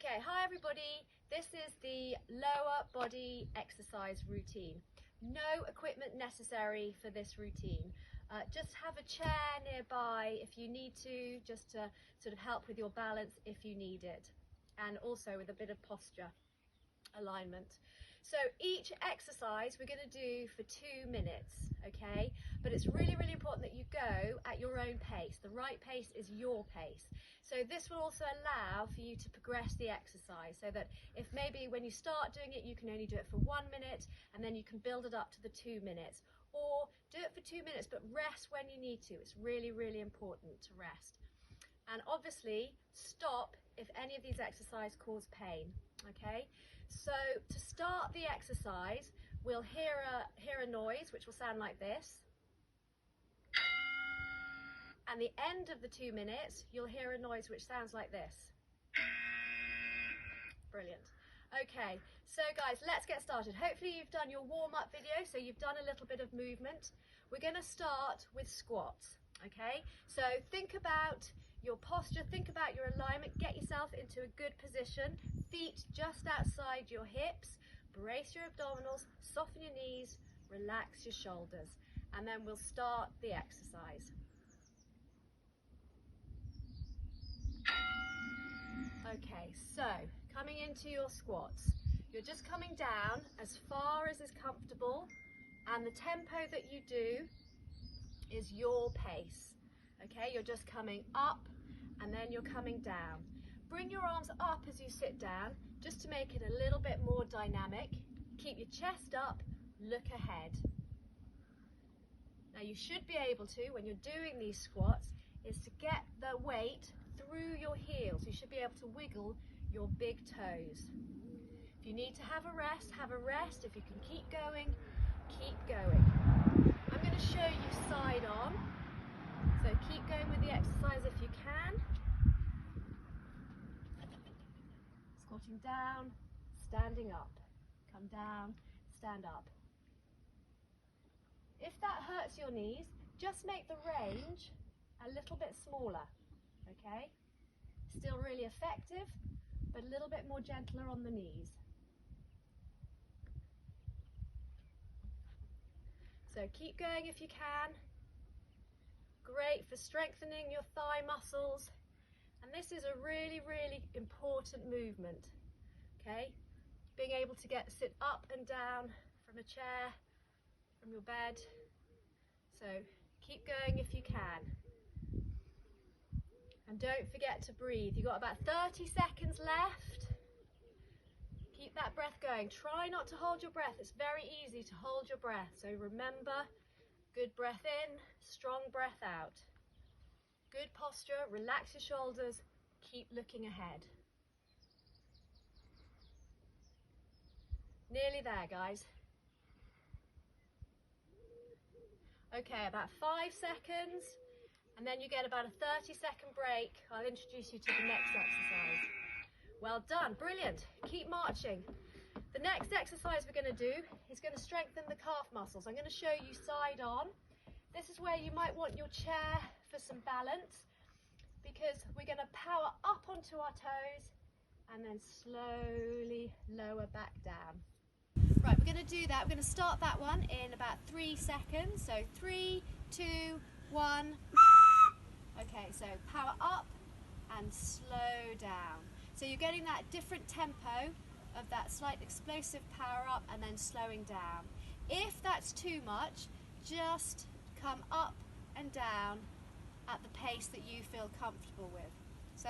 Okay, hi everybody. This is the lower body exercise routine. No equipment necessary for this routine. Just have a chair nearby if you need to, just to sort of help with your balance if you need it, and also with a bit of posture alignment. So each exercise we're going to do for 2 minutes, okay? But it's really, really important that you go at your own pace. The right pace is your pace. So this will also allow for you to progress the exercise, so that if maybe when you start doing it, you can only do it for 1 minute, and then you can build it up to the 2 minutes. Or do it for 2 minutes, but rest when you need to. It's really, really important to rest. And obviously stop if any of these exercises cause pain, okay? So to start the exercise, we'll hear a noise which will sound like this. And the end of the 2 minutes, you'll hear a noise which sounds like this. Brilliant. Okay, so guys, let's get started. Hopefully you've done your warm-up video, so you've done a little bit of movement. We're going to start with squats, okay? So think about your posture, think about your alignment, get yourself into a good position, feet just outside your hips, brace your abdominals, soften your knees, relax your shoulders, and then we'll start the exercise. Okay, so coming into your squats, you're just coming down as far as is comfortable, and the tempo that you do is your pace. Okay, you're just coming up and then you're coming down. Bring your arms up as you sit down, just to make it a little bit more dynamic. Keep your chest up, look ahead. Now you should be able to, when you're doing these squats, is to get the weight through your heels. You should be able to wiggle your big toes. If you need to have a rest, have a rest. If you can keep going, keep going. I'm going to show you side on, so keep going with the exercise if you can. Squatting down, standing up, come down, stand up. If that hurts your knees, just make the range a little bit smaller, okay? Still really effective, but a little bit more gentler on the knees. So keep going if you can. Great for strengthening your thigh muscles. And this is a really, really important movement, okay? Being able to sit up and down from a chair, from your bed. So keep going if you can. And don't forget to breathe. You've got about 30 seconds left. Keep that breath going. Try not to hold your breath. It's very easy to hold your breath. So remember, good breath in, strong breath out. Good posture, relax your shoulders, keep looking ahead. Nearly there, guys. Okay, about 5 seconds, and then you get about a 30-second break. I'll introduce you to the next exercise. Well done, brilliant. Keep marching. The next exercise we're going to do is going to strengthen the calf muscles. I'm going to show you side on. This is where you might want your chair for some balance, because we're going to power up onto our toes and then slowly lower back down. Right, we're going to do that. We're going to start that one in about 3 seconds. So 3, 2, 1. Okay, so power up and slow down. So you're getting that different tempo of that slight explosive power up and then slowing down. If that's too much, just come up and down at the pace that you feel comfortable with. So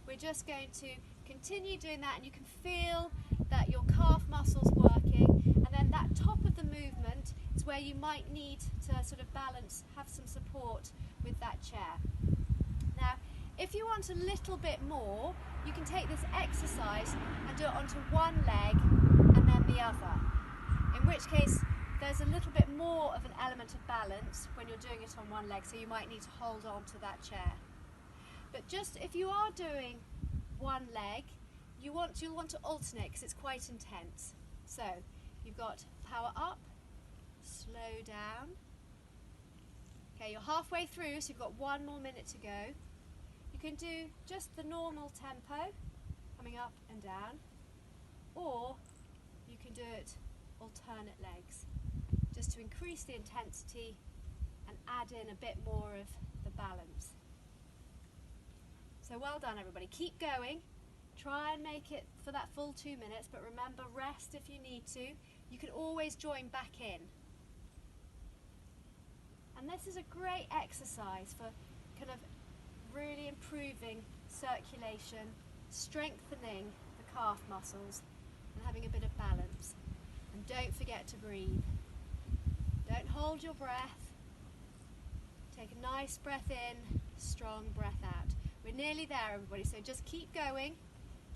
we're just going to continue doing that, and you can feel that your calf muscles working, and then that top of the movement is where you might need to sort of balance, have some support with that chair. Now, if you want a little bit more, you can take this exercise and do it onto one leg and then the other, in which case there's a little bit more of an element of balance when you're doing it on one leg, so you might need to hold on to that chair. But just if you are doing one leg, you'll want to alternate, because it's quite intense. So you've got power up, slow down. Okay, you're halfway through, so you've got 1 more minute to go. You can do just the normal tempo, coming up and down, or you can do it alternate legs, just to increase the intensity and add in a bit more of the balance. So well done everybody, keep going, try and make it for that full 2 minutes, but remember, rest if you need to. You can always join back in. And this is a great exercise for kind of really improving circulation, strengthening the calf muscles and having a bit of balance. And don't forget to breathe. Don't hold your breath. Take a nice breath in, strong breath out. We're nearly there everybody, so just keep going,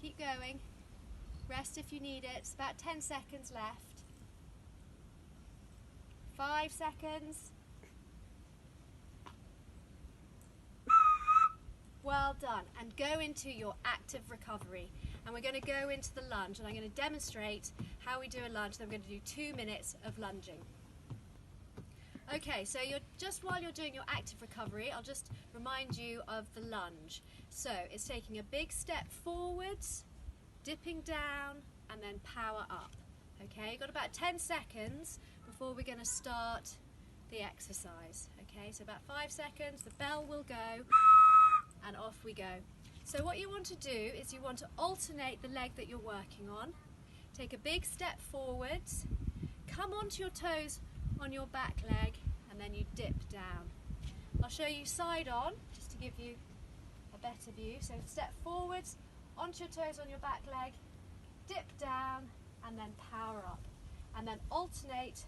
keep going. Rest if you need it. It's about 10 seconds left. 5 seconds. Well done, and go into your active recovery. And we're going to go into the lunge, and I'm going to demonstrate how we do a lunge. Then I'm going to do 2 minutes of lunging. Okay, so while you're doing your active recovery, I'll just remind you of the lunge. So it's taking a big step forwards, dipping down, and then power up. Okay, you've got about 10 seconds before we're going to start the exercise. Okay, so about 5 seconds, the bell will go, and off we go. So what you want to do is you want to alternate the leg that you're working on. Take a big step forwards, come onto your toes on your back leg, and then you dip down. I'll show you side on just to give you a better view. So step forwards, onto your toes on your back leg, dip down, and then power up. And then alternate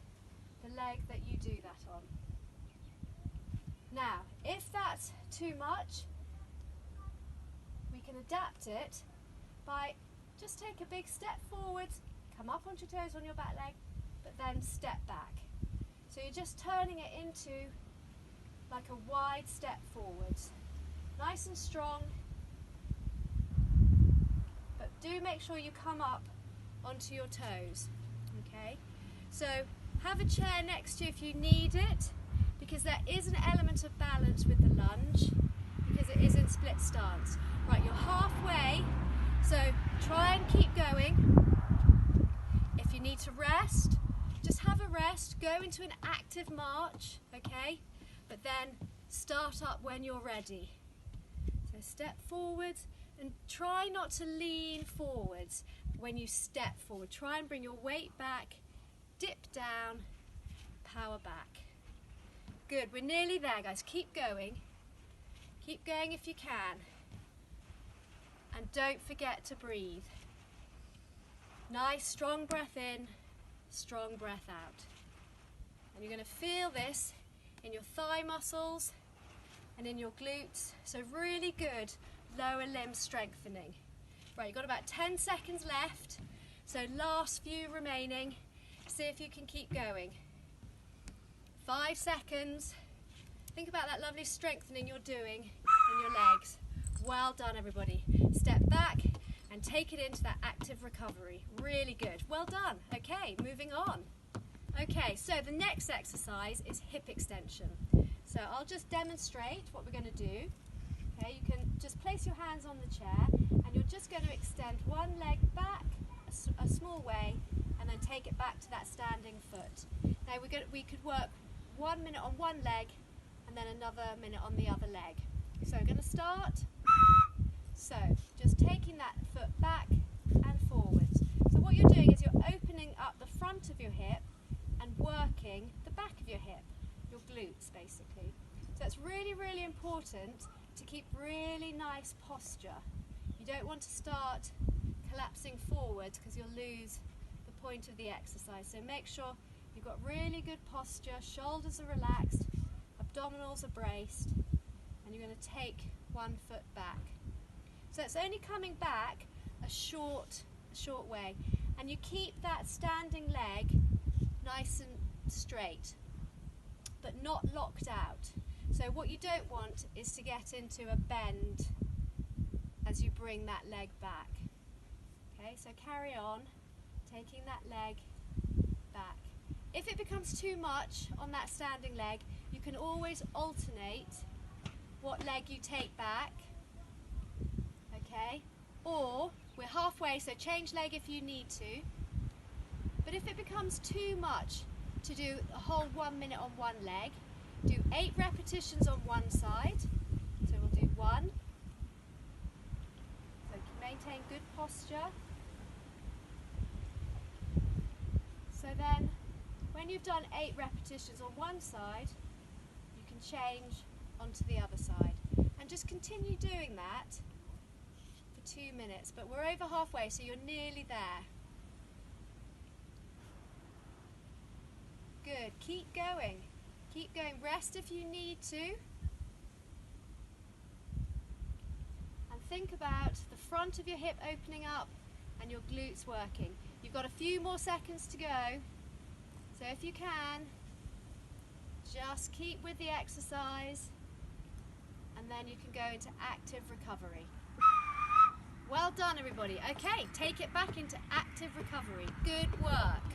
the leg that you do that on. Now, if that's too much, we can adapt it by just take a big step forwards, come up onto your toes on your back leg, but then step back. So you're just turning it into like a wide step forwards. Nice and strong, but do make sure you come up onto your toes. Okay, so have a chair next to you if you need it, because there is an element of balance with the lunge, because it is in split stance. Right, you're halfway, so try and keep going. If you need to rest, just have a rest, go into an active march, okay? But then start up when you're ready. So step forwards and try not to lean forwards when you step forward. Try and bring your weight back, dip down, power back. Good, we're nearly there guys, keep going. Keep going if you can. And don't forget to breathe. Nice strong breath in, strong breath out. And you're going to feel this in your thigh muscles and in your glutes. So really good lower limb strengthening. Right, you've got about 10 seconds left. So last few remaining. See if you can keep going. 5 seconds. Think about that lovely strengthening you're doing in your legs. Well done everybody. Step back and take it into that active recovery. Really good. Well done. Okay, moving on. Okay, so the next exercise is hip extension. So I'll just demonstrate what we're going to do. Okay, you can just place your hands on the chair and you're just going to extend one leg back a small way and then take it back to that standing foot. Now we could work 1 minute on one leg and then another minute on the other leg. So we're going to start. So just taking that foot back and forwards. So what you're doing is you're opening up the front of your hip and working the back of your hip, your glutes basically. So it's really, really important to keep really nice posture. You don't want to start collapsing forwards because you'll lose the point of the exercise. So make sure you've got really good posture, shoulders are relaxed, abdominals are braced, and you're going to take one foot back. So it's only coming back a short way, and you keep that standing leg nice and straight, but not locked out. So what you don't want is to get into a bend as you bring that leg back. Okay, so carry on, taking that leg back. If it becomes too much on that standing leg, you can always alternate what leg you take back, okay? Or We're halfway, so change leg if you need to. But if it becomes too much to do a whole 1 minute on one leg, do 8 repetitions on one side. So we'll do 1. So maintain good posture. So then, when you've done 8 repetitions on one side, you can change onto the other side. And just continue doing that for 2 minutes. But we're over halfway, so you're nearly there. Good, keep going. Keep going, rest if you need to. And think about the front of your hip opening up and your glutes working. You've got a few more seconds to go. So if you can, just keep with the exercise and then you can go into active recovery. Well done everybody. Okay, take it back into active recovery. Good work.